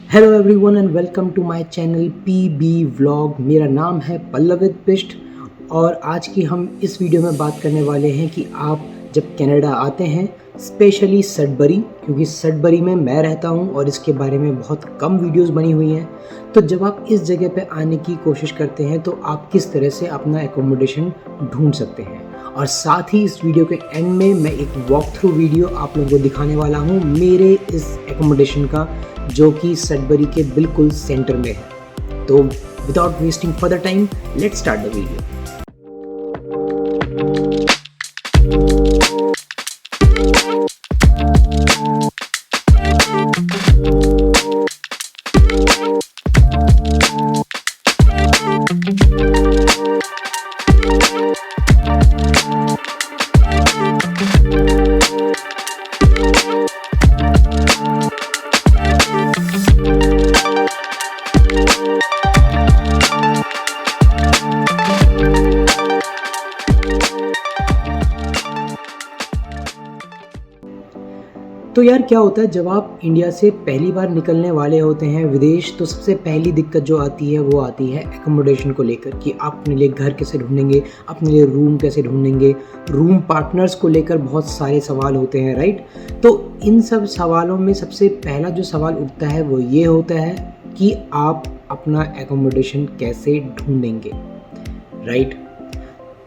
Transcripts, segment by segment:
Hello everyone and welcome to my channel PB vlog. मेरा नाम है पल्लवित पिष्ट और आज की हम इस वीडियो में बात करने वाले हैं कि आप जब कनाडा आते हैं, स्पेशली सडबरी, क्योंकि सडबरी में मैं रहता हूं और इसके बारे में बहुत कम वीडियोस बनी हुई हैं। तो जब आप इस जगह पे आने की कोशिश करते हैं तो आप किस तरह से अपना एकोमोडेशन ढूंढ सकते हैं, और साथ ही इस वीडियो के एंड में मैं एक वॉक थ्रू वीडियो आप लोगों को दिखाने वाला हूं मेरे इस एकोमोडेशन का, जो कि सडबरी के बिल्कुल सेंटर में है। तो without wasting further time, let's start the video. तो यार क्या होता है, जब आप इंडिया से पहली बार निकलने वाले होते हैं विदेश, तो सबसे पहली दिक्कत जो आती है वो आती है एकोमोडेशन को लेकर कि आप अपने लिए घर कैसे ढूंढेंगे, अपने लिए रूम कैसे ढूंढेंगे, रूम पार्टनर्स को लेकर बहुत सारे सवाल होते हैं, राइट। तो इन सब सवालों में सबसे पहला जो सवाल उठता है वो ये होता है कि आप अपना एकोमोडेशन कैसे ढूंढेंगे, राइट।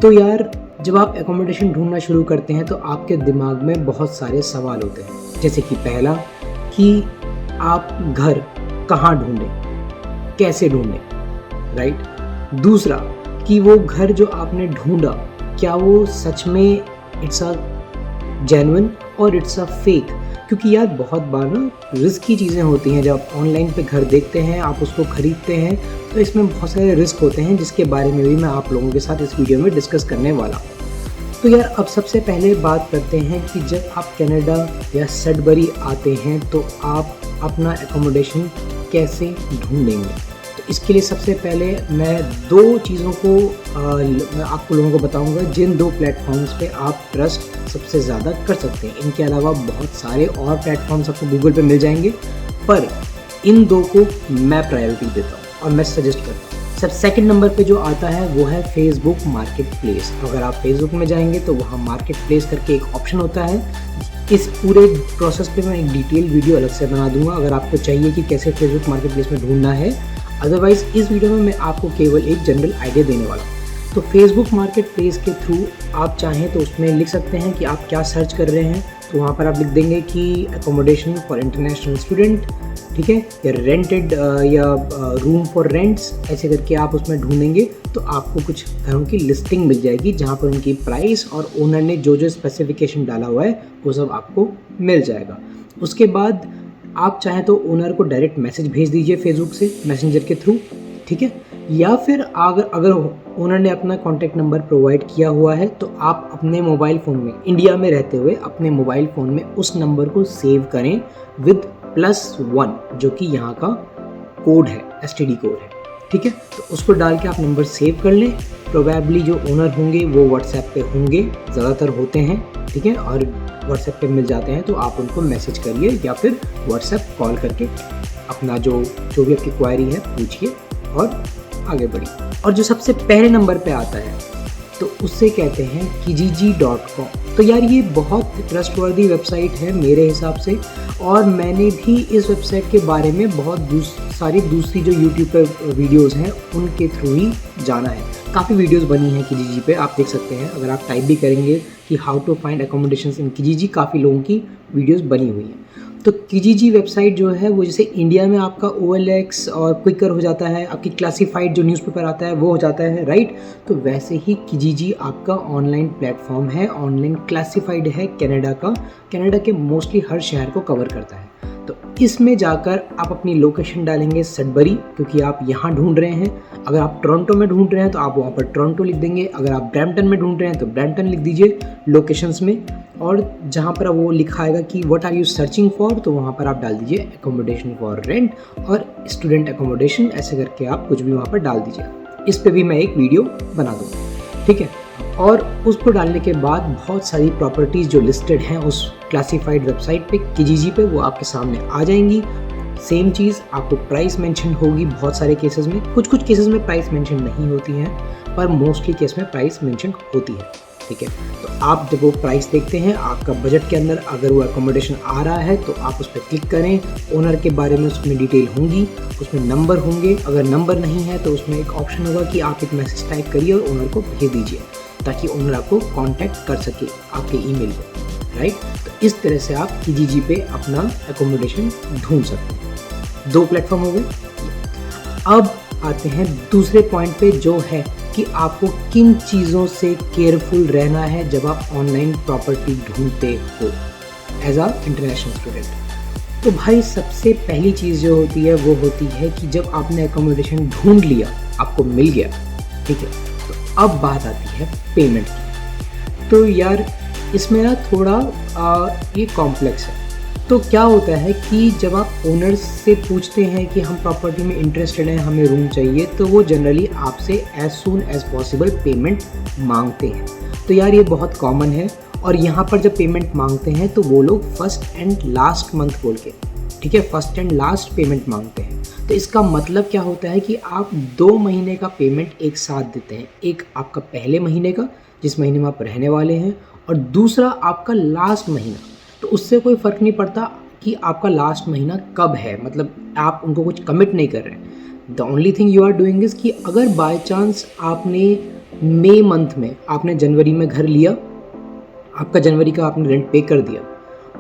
तो यार जब आप एकोमोडेशन ढूंढना शुरू करते हैं तो आपके दिमाग में बहुत सारे सवाल होते हैं, जैसे कि पहला कि आप घर कहाँ ढूंढें, कैसे ढूंढें, राइट। दूसरा कि वो घर जो आपने ढूंढा क्या वो सच में इट्स अ जेन्युइन और इट्स अ फेक, क्योंकि यार बहुत बार ना रिस्की चीज़ें होती हैं। जब आप ऑनलाइन पे घर देखते हैं, आप उसको ख़रीदते हैं, तो इसमें बहुत सारे रिस्क होते हैं जिसके बारे में भी मैं आप लोगों के साथ इस वीडियो में डिस्कस करने वाला हूँ। तो यार अब सबसे पहले बात करते हैं कि जब आप कनाडा या सडबरी आते हैं तो आप अपना एकोमोडेशन कैसे ढूंढेंगे। तो इसके लिए सबसे पहले मैं दो चीज़ों को मैं आपको लोगों को बताऊंगा, जिन दो प्लेटफॉर्म्स पे आप ट्रस्ट सबसे ज़्यादा कर सकते हैं। इनके अलावा बहुत सारे और प्लेटफॉर्म्स आपको गूगल पे मिल जाएंगे, पर इन दो को मैं प्रायोरिटी देता हूँ और मैं सजेस्ट करता हूँ। सब सेकंड नंबर पे जो आता है वो है फेसबुक मार्केट प्लेस। अगर आप फेसबुक में जाएंगे तो वहाँ मार्केट प्लेस करके एक ऑप्शन होता है। इस पूरे प्रोसेस पे मैं एक डिटेल वीडियो अलग से बना दूंगा अगर आपको चाहिए कि कैसे फेसबुक मार्केट प्लेस में ढूंढना है। अदरवाइज़ इस वीडियो में मैं आपको केवल एक जनरल आइडिया देने वाला हूँ। तो फेसबुक मार्केट प्लेस के थ्रू आप चाहें तो उसमें लिख सकते हैं कि आप क्या सर्च कर रहे हैं। तो वहाँ पर आप लिख देंगे कि एकोमोडेशन फॉर इंटरनेशनल स्टूडेंट, ठीक है, या रेंटेड या रूम फॉर रेंट्स, ऐसे करके आप उसमें ढूंढेंगे तो आपको कुछ घरों की लिस्टिंग मिल जाएगी जहाँ पर उनकी प्राइस और ओनर ने जो जो स्पेसिफिकेशन डाला हुआ है वो सब आपको मिल जाएगा। उसके बाद आप चाहें तो ओनर को डायरेक्ट मैसेज भेज दीजिए फेसबुक से, मैसेंजर के थ्रू, ठीक है। या फिर अगर ओनर ने अपना कॉन्टैक्ट नंबर प्रोवाइड किया हुआ है तो आप अपने मोबाइल फ़ोन में, इंडिया में रहते हुए अपने मोबाइल फ़ोन में उस नंबर को सेव करें विद +1, जो कि यहाँ का कोड है, STD कोड है, ठीक है। तो उसको डाल के आप नंबर सेव कर लें। प्रोबेबली जो ओनर होंगे वो व्हाट्सएप पे होंगे, ज़्यादातर होते हैं, ठीक है, और व्हाट्सएप पे मिल जाते हैं। तो आप उनको मैसेज करिए या फिर व्हाट्सएप कॉल करके अपना जो भी आपकी क्वायरी है पूछिए और आगे बढ़िए। और जो सबसे पहले नंबर पे आता है तो उससे कहते हैं kijiji.com। तो यार ये बहुत ट्रस्टवर्दी वेबसाइट है मेरे हिसाब से, और मैंने भी इस वेबसाइट के बारे में बहुत सारी दूसरी जो यूट्यूब पर वीडियोस हैं उनके थ्रू ही जाना है। काफ़ी वीडियोस बनी हैं kijiji पे, आप देख सकते हैं। अगर आप टाइप भी करेंगे कि how to find accommodations in kijiji, काफ़ी लोगों की वीडियोस बनी हुई हैं। तो kijiji वेबसाइट जो है वो जैसे इंडिया में आपका OLX और क्विकर हो जाता है, आपकी क्लासीफाइड जो न्यूज़पेपर आता है वो हो जाता है, राइट। तो वैसे ही kijiji आपका ऑनलाइन प्लेटफॉर्म है, ऑनलाइन क्लासीफाइड है कनाडा का। कनाडा के मोस्टली हर शहर को कवर करता है। तो इसमें जाकर आप अपनी लोकेशन डालेंगे सडबरी, क्योंकि आप यहाँ ढूंढ रहे हैं। अगर आप टोरंटो में ढूंढ रहे हैं तो आप वहाँ पर टोरंटो लिख देंगे। अगर आप ब्रैम्पटन में ढूंढ रहे हैं तो ब्रैम्पटन लिख दीजिए लोकेशंस में, और जहाँ पर वो लिखा आएगा कि what are you searching for, तो वहाँ पर आप डाल दीजिए एकोमोडेशन फॉर रेंट और स्टूडेंट एकोमोडेशन, ऐसे करके आप कुछ भी वहाँ पर डाल दीजिए। इस पर भी मैं एक वीडियो बना दूँगा, ठीक है। और उसको डालने के बाद बहुत सारी प्रॉपर्टीज़ जो लिस्टेड हैं उस क्लासिफाइड वेबसाइट पे kijiji पे, वो आपके सामने आ जाएंगी। सेम चीज़ आपको प्राइस मेंशन होगी बहुत सारे केसेस में, कुछ कुछ केसेस में प्राइस मेंशन नहीं होती है, पर मोस्टली केस में प्राइस मेंशन होती है। ठीक है, तो आप जब वो प्राइस देखते हैं आपका बजट के अंदर अगर वो एकोमोडेशन आ रहा है तो आप उस पर क्लिक करें। ओनर के बारे में उसमें डिटेल होंगी, उसमें नंबर होंगे, अगर नंबर नहीं है तो उसमें एक ऑप्शन होगा कि आप एक मैसेज टाइप करिए और ओनर को भेज दीजिए ताकि ओनर आपको कांटेक्ट कर सके आपके ईमेल पे, राइट। तो इस तरह से आप किजीजी पे अपना एकोमोडेशन ढूंढ सकते हैं। 2 प्लेटफॉर्म हो गए। अब आते हैं दूसरे पॉइंट पे, जो है कि आपको किन चीज़ों से केयरफुल रहना है जब आप ऑनलाइन प्रॉपर्टी ढूंढते हो एज अ इंटरनेशनल स्टूडेंट। तो भाई सबसे पहली चीज़ जो होती है वो होती है कि जब आपने एकोमोडेशन ढूंढ लिया, आपको मिल गया, ठीक है, तो अब बात आती है पेमेंट की। तो यार इसमें ना थोड़ा ये कॉम्प्लेक्स है। तो क्या होता है कि जब आप ओनर्स से पूछते हैं कि हम प्रॉपर्टी में इंटरेस्टेड हैं, हमें रूम चाहिए, तो वो जनरली आपसे as soon as possible payment मांगते हैं। तो यार ये बहुत कॉमन है। और यहाँ पर जब पेमेंट मांगते हैं तो वो लोग फर्स्ट एंड लास्ट मंथ बोल के, ठीक है, फर्स्ट एंड लास्ट पेमेंट मांगते हैं। तो इसका मतलब क्या होता है कि आप 2 महीने का पेमेंट एक साथ देते हैं। एक आपका पहले महीने का जिस महीने में आप रहने वाले हैं, और दूसरा आपका लास्ट महीना। तो उससे कोई फ़र्क नहीं पड़ता कि आपका लास्ट महीना कब है, मतलब आप उनको कुछ कमिट नहीं कर रहे। The only thing you are doing is कि अगर बाय चांस आपने मई मंथ में, आपने जनवरी में घर लिया, आपका जनवरी का आपने रेंट पे कर दिया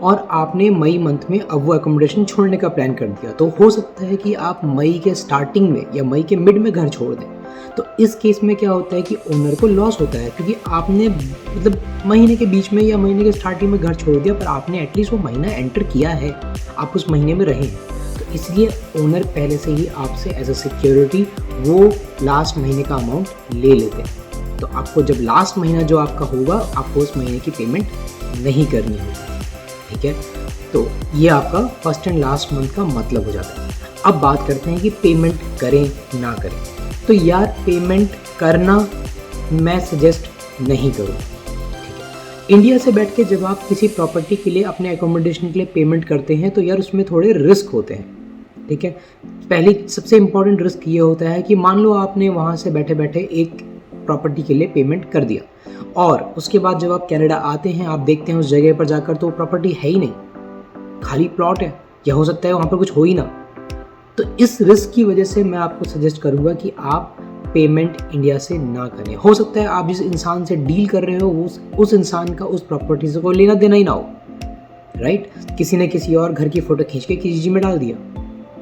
और आपने मई मंथ में अब वो एकोमोडेशन छोड़ने का प्लान कर दिया, तो हो सकता है कि आप मई के स्टार्टिंग में या मई के मिड में घर छोड़ दें। तो इस केस में क्या होता है कि ओनर को लॉस होता है, क्योंकि आपने मतलब महीने के बीच में या महीने के स्टार्टिंग में घर छोड़ दिया, पर आपने एटलीस्ट वो महीना एंटर किया है, आप उस महीने में रहे हैं। तो इसलिए ओनर पहले से ही आपसे एज अ सिक्योरिटी वो लास्ट महीने का अमाउंट ले लेते हैं। तो आपको जब लास्ट महीना जो आपका होगा, आपको उस महीने की पेमेंट नहीं करनी होगी, ठीक है। तो ये आपका फर्स्ट एंड लास्ट मंथ का मतलब हो जाता है। अब बात करते हैं कि पेमेंट करें ना करें। तो यार पेमेंट करना मैं सजेस्ट नहीं करूँ, ठीक है। इंडिया से बैठ के जब आप किसी प्रॉपर्टी के लिए, अपने एकोमोडेशन के लिए पेमेंट करते हैं तो यार उसमें थोड़े रिस्क होते हैं, ठीक है। पहले सबसे इम्पॉर्टेंट रिस्क ये होता है कि मान लो आपने वहाँ से बैठे बैठे एक प्रॉपर्टी के लिए पेमेंट कर दिया और उसके बाद जब आप कनाडा आते हैं, आप देखते हैं उस जगह पर जाकर तो वो प्रॉपर्टी है ही नहीं, खाली प्लॉट है, या हो सकता है वहाँ पर कुछ हो ही ना। तो इस रिस्क की वजह से मैं आपको सजेस्ट करूँगा कि आप पेमेंट इंडिया से ना करें। हो सकता है आप जिस इंसान से डील कर रहे हो उस इंसान का उस प्रॉपर्टी से कोई लेना देना ही ना हो, राइट। किसी ने किसी और घर की फ़ोटो खींच के किसी में डाल दिया,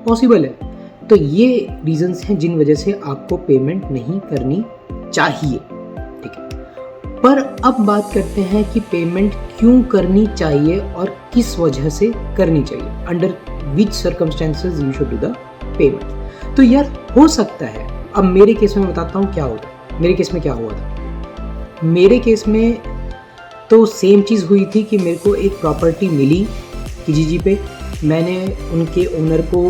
पॉसिबल है। तो ये रीजंस हैं जिन वजह से आपको पेमेंट नहीं करनी चाहिए, ठीक है। पर अब बात करते हैं कि पेमेंट क्यों करनी चाहिए और किस वजह से करनी चाहिए, under which circumstances you should do the payment. तो यार हो सकता है, अब मेरे केस में बताता हूँ क्या होता। मेरे केस में क्या हुआ था, मेरे केस में तो सेम चीज़ हुई थी कि मेरे को एक प्रॉपर्टी मिली किजीजी पे। मैंने उनके ओनर को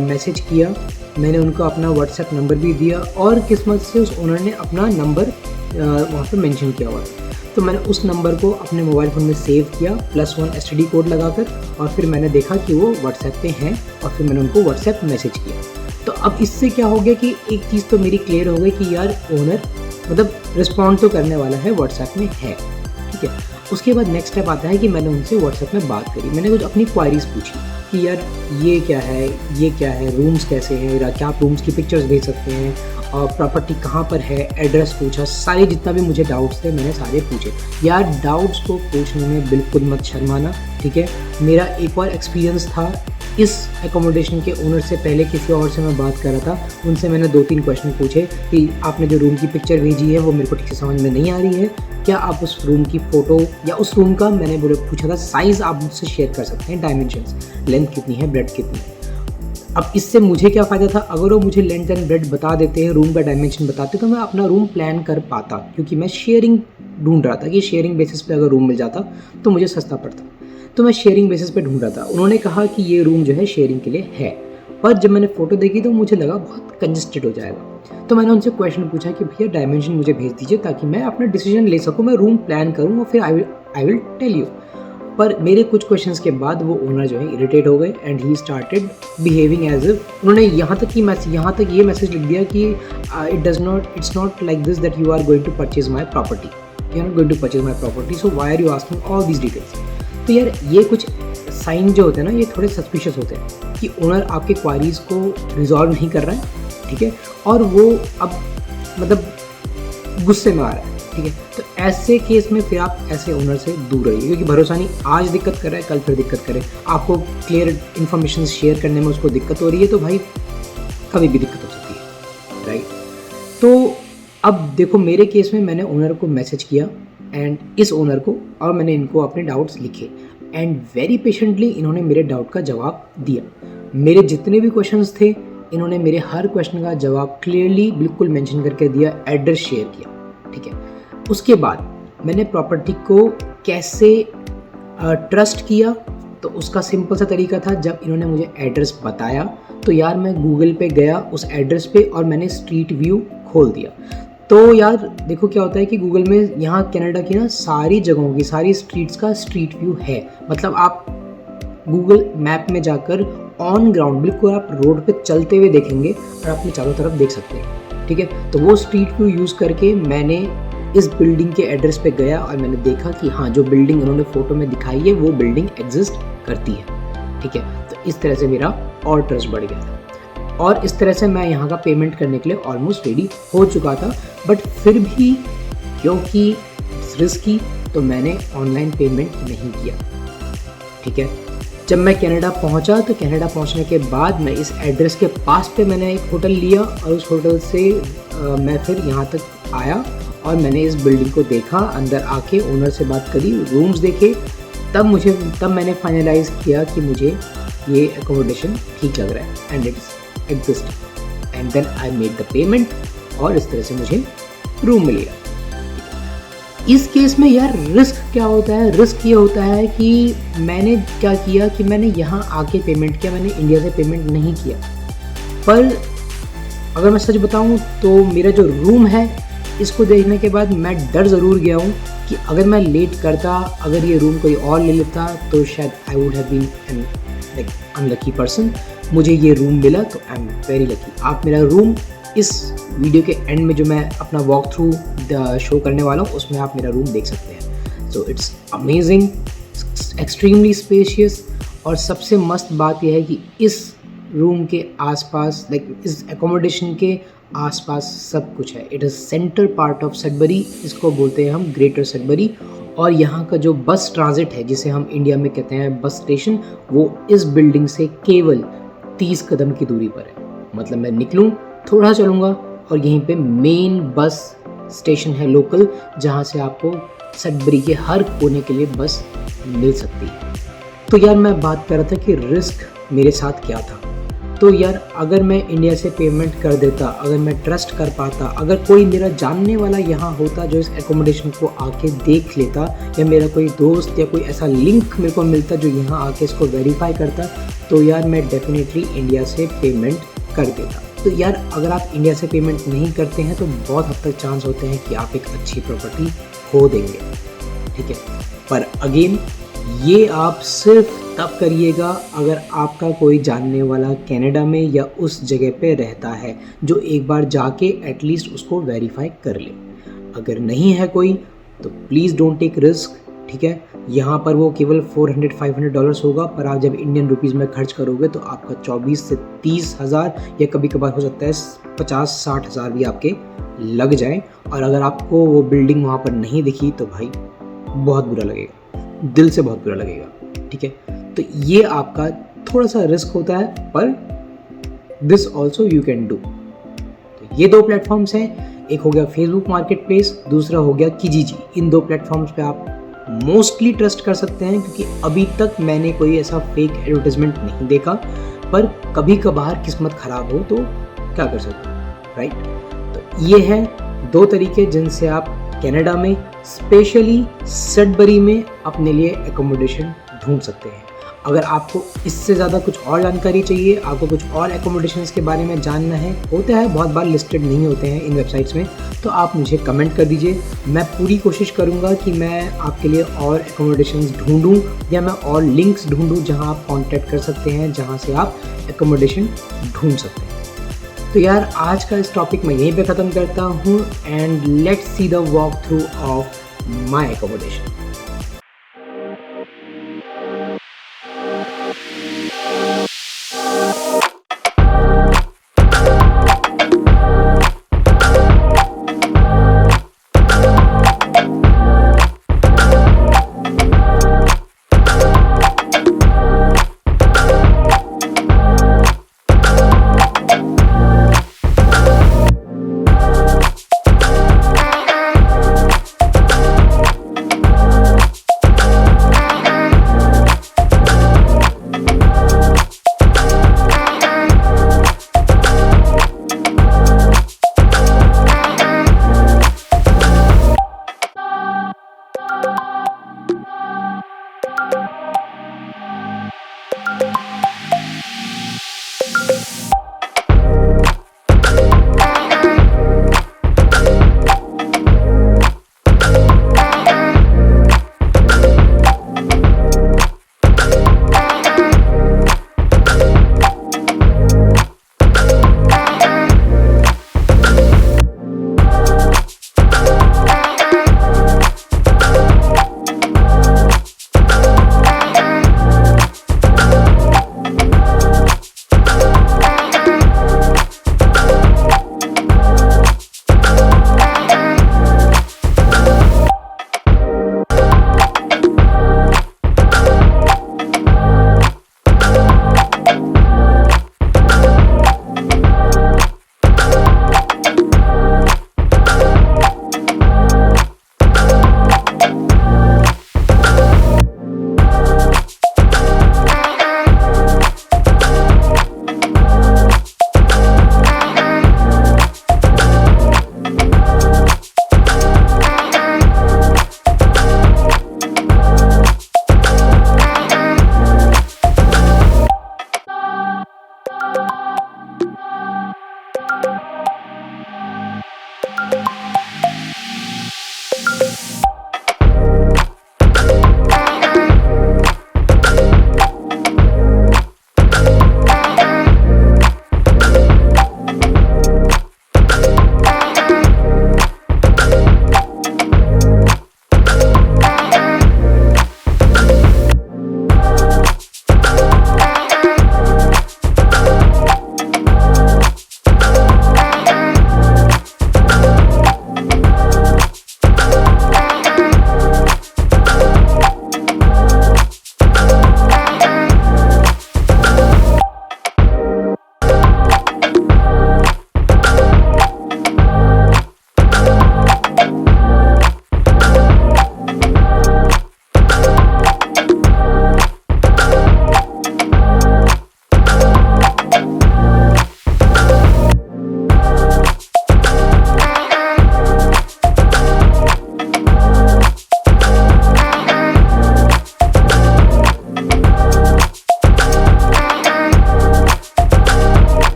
मैसेज किया, मैंने उनको अपना व्हाट्सएप नंबर भी दिया और किस्मत से उस ओनर ने अपना नंबर वहाँ पे मेंशन किया हुआ था। तो मैंने उस नंबर को अपने मोबाइल फ़ोन में सेव किया +1 STD कोड लगाकर, और फिर मैंने देखा कि वो व्हाट्सएप पे हैं और फिर मैंने उनको व्हाट्सएप मैसेज किया। तो अब इससे क्या हो गया कि एक चीज़ तो मेरी क्लियर हो गई कि यार ओनर मतलब रिस्पॉन्ड तो करने वाला है, व्हाट्सएप में है, ठीक है। उसके बाद नेक्स्ट स्टेप आता है कि मैंने उनसे व्हाट्सएप में बात करी, मैंने कुछ अपनी क्वायरीज़ पूछी कि यार ये क्या है, रूम्स कैसे हैं, या क्या आप रूम्स की पिक्चर्स भेज सकते हैं, और प्रॉपर्टी कहाँ पर है, एड्रेस पूछा, सारे जितना भी मुझे डाउट्स थे मैंने सारे पूछे। यार डाउट्स को पूछने में बिल्कुल मत शर्माना, ठीक है। मेरा एक और एक्सपीरियंस था इस एकोमोडेशन के ओनर से, पहले किसी और से मैं बात कर रहा था, उनसे मैंने 2-3 क्वेश्चन पूछे कि आपने जो रूम की पिक्चर भेजी है वो मेरे को ठीक से समझ में नहीं आ रही है, क्या आप उस रूम की फ़ोटो या उस रूम का, मैंने बोले पूछा था, साइज़ आप मुझसे शेयर कर सकते हैं, डायमेंशंस, लेंथ कितनी है, ब्रेड्थ कितनी है। अब इससे मुझे क्या फ़ायदा था, अगर वो मुझे लेंथ एंड ब्रेड्थ बता देते हैं, रूम का डायमेंशन बताते, तो मैं अपना रूम प्लान कर पाता, क्योंकि मैं शेयरिंग ढूंढ रहा था कि शेयरिंग बेसिस पे अगर रूम मिल जाता तो मुझे सस्ता पड़ता। तो मैं शेयरिंग बेसिस पे ढूंढ रहा था। उन्होंने कहा कि ये रूम जो है शेयरिंग के लिए है, पर जब मैंने फ़ोटो देखी तो मुझे लगा बहुत कंजस्टेड हो जाएगा। तो मैंने उनसे क्वेश्चन पूछा कि भैया डायमेंशन मुझे भेज दीजिए ताकि मैं अपना डिसीजन ले सकूँ, मैं रूम प्लान करूँ और फिर आई विल टेल यू। पर मेरे कुछ क्वेश्चंस के बाद वो ओनर जो है इरिटेट हो गए and he started behaving as if, उन्होंने यहाँ तक ये मैसेज लिख दिया कि it's not like this that you are going to purchase my property, you are not going to purchase my property, so why are you asking all these details. तो यार ये कुछ साइन जो होते हैं ना, ये थोड़े सस्पिशियस होते हैं कि ओनर आपके क्वारीज को रिजॉल्व नहीं कर रहा है, ठीक है, और वो अब मतलब गुस्से में आ रहा है, ठीक है। तो ऐसे केस में फिर आप ऐसे ओनर से दूर रहिए, क्योंकि भरोसा नहीं, आज दिक्कत कर रहा है कल फिर दिक्कत करे, आपको क्लियर इन्फॉर्मेशन शेयर करने में उसको दिक्कत हो रही है, तो भाई कभी भी दिक्कत हो सकती है, राइट। तो अब देखो मेरे केस में मैंने ओनर को मैसेज किया एंड इस ओनर को, और मैंने इनको अपने डाउट्स लिखे एंड वेरी पेशेंटली इन्होंने मेरे डाउट का जवाब दिया। मेरे जितने भी क्वेश्चंस थे इन्होंने मेरे हर क्वेश्चन का जवाब क्लियरली बिल्कुल मेंशन करके दिया, एड्रेस शेयर किया, ठीक है। उसके बाद मैंने प्रॉपर्टी को कैसे ट्रस्ट किया, तो उसका सिंपल सा तरीका था, जब इन्होंने मुझे एड्रेस बताया तो यार मैं गूगल पे गया उस एड्रेस पे और मैंने स्ट्रीट व्यू खोल दिया। तो यार देखो क्या होता है कि गूगल में यहाँ कनाडा की ना सारी जगहों की, सारी स्ट्रीट्स का स्ट्रीट व्यू है, मतलब आप गूगल मैप में जाकर ऑन ग्राउंड बिल्कुल आप रोड पे चलते हुए देखेंगे और अपने चारों तरफ देख सकते हैं, ठीक है। तो वो स्ट्रीट व्यू यूज़ करके मैंने इस बिल्डिंग के एड्रेस पे गया और मैंने देखा कि हाँ, जो बिल्डिंग उन्होंने फ़ोटो में दिखाई है वो बिल्डिंग एग्जिस्ट करती है, ठीक है। तो इस तरह से मेरा और ट्रस्ट बढ़ गया था और इस तरह से मैं यहाँ का पेमेंट करने के लिए ऑलमोस्ट रेडी हो चुका था। बट फिर भी क्योंकि रिस्की, तो मैंने ऑनलाइन पेमेंट नहीं किया, ठीक है। जब मैं कनाडा पहुंचा तो कनाडा पहुंचने के बाद मैं इस एड्रेस के पास पे मैंने एक होटल लिया और उस होटल से मैं फिर यहाँ तक आया और मैंने इस बिल्डिंग को देखा, अंदर आके ओनर से बात करी, रूम्स देखे, तब मैंने फाइनलाइज किया कि मुझे ये एकोमोडेशन ठीक लग रहा है and it's exist and then I made the payment और इस तरह से मुझे रूम मिल गया। इस केस में यार रिस्क क्या होता है, रिस्क ये होता है कि मैंने क्या किया कि मैंने यहाँ आके पेमेंट किया, मैंने इंडिया से पेमेंट नहीं किया। पर अगर मैं सच बताऊँ तो मेरा जो रूम है इसको देखने के बाद मैं डर ज़रूर गया हूँ कि अगर मैं लेट करता, अगर ये रूम कोई और ले लेता तो शायद I would have been an like unlucky person. मुझे ये रूम मिला तो आई एम वेरी लकी। आप मेरा रूम इस वीडियो के एंड में जो मैं अपना वॉक थ्रू शो करने वाला हूँ उसमें आप मेरा रूम देख सकते हैं। So it's amazing, extremely spacious, और सबसे मस्त बात यह है कि इस रूम के आसपास लाइक इस एकोमोडेशन के आसपास सब कुछ है। It is centre part of Sudbury, इसको बोलते हैं हम ग्रेटर सडबरी, और यहाँ का जो बस ट्रांजिट है जिसे हम इंडिया में कहते हैं बस स्टेशन, वो इस बिल्डिंग से केवल 30 कदम की दूरी पर है। मतलब मैं निकलूँ, थोड़ा चलूँगा और यहीं पे मेन बस स्टेशन है लोकल, जहाँ से आपको सडबरी के हर कोने के लिए बस मिल सकती है। तो यार मैं बात कर रहा था कि रिस्क मेरे साथ क्या था। तो यार अगर मैं इंडिया से पेमेंट कर देता, अगर मैं ट्रस्ट कर पाता, अगर कोई मेरा जानने वाला यहाँ होता जो इस एकोमोडेशन को आके देख लेता, या मेरा कोई दोस्त या कोई ऐसा लिंक मेरे को मिलता जो यहाँ आके इसको वेरीफाई करता, तो यार मैं डेफिनेटली इंडिया से पेमेंट कर देता। तो यार अगर आप इंडिया से पेमेंट नहीं करते हैं तो बहुत हद तक चांस होते हैं कि आप एक अच्छी प्रॉपर्टी खो देंगे, ठीक है। पर अगेन ये आप सिर्फ तब करिएगा अगर आपका कोई जानने वाला कनाडा में या उस जगह पे रहता है जो एक बार जाके एटलीस्ट उसको वेरीफाई कर ले। अगर नहीं है कोई तो प्लीज़ डोंट टेक रिस्क, ठीक है। यहाँ पर वो केवल $400-500 होगा, पर आप जब इंडियन रुपीज़ में खर्च करोगे तो आपका 24 से 30 हज़ार या कभी कभार हो सकता है 50-60 हज़ार भी आपके लग जाए। और अगर आपको वो बिल्डिंग वहाँ पर नहीं दिखी तो भाई बहुत बुरा लगेगा, दिल से बहुत बुरा लगेगा, ठीक है। तो ये आपका थोड़ा सा रिस्क होता है, पर this also you can do. तो ये दो प्लेटफॉर्म्स हैं, एक हो गया फेसबुक मार्केट प्लेस, दूसरा हो गया किजीजी। इन दो प्लेटफॉर्म्स पे आप मोस्टली ट्रस्ट कर सकते हैं, क्योंकि अभी तक मैंने कोई ऐसा फेक एडवर्टाइजमेंट नहीं देखा। पर कभी कभार किस्मत ख़राब हो तो क्या कर सकते हैं, राइट। तो ये है दो तरीके जिनसे आप कनाडा में स्पेशली सडबरी में अपने लिए एकोमोडेशन ढूंढ सकते हैं। अगर आपको इससे ज़्यादा कुछ और जानकारी चाहिए, आपको कुछ और एकोमोडेशंस के बारे में जानना है, होता है बहुत बार लिस्टेड नहीं होते हैं इन वेबसाइट्स में, तो आप मुझे कमेंट कर दीजिए। मैं पूरी कोशिश करूँगा कि मैं आपके लिए और एकोमोडेशंस ढूँढूँ या मैं और लिंक्स ढूँढूँ जहाँ आप कॉन्टैक्ट कर सकते हैं, जहाँ से आप एकोमोडेशन ढूँढ सकते हैं। तो यार आज का इस टॉपिक मैं यहीं पे ख़त्म करता हूँ and let's see the walk through of my accommodation.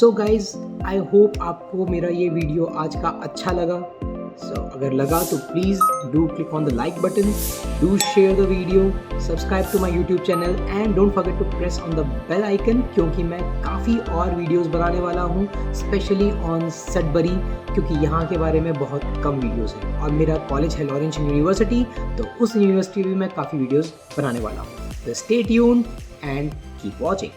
So guys, I hope आपको मेरा ये वीडियो आज का अच्छा लगा। सो अगर लगा तो please do click on the like button, do share the video, subscribe to my YouTube channel and don't forget to press on the bell icon, क्योंकि मैं काफ़ी और वीडियोस बनाने वाला हूँ स्पेशली ऑन सडबरी, क्योंकि यहाँ के बारे में बहुत कम वीडियोस हैं और मेरा कॉलेज है लॉरेंस यूनिवर्सिटी, तो उस यूनिवर्सिटी भी मैं काफ़ी वीडियोस बनाने वाला हूँ। तो stay tuned and keep watching.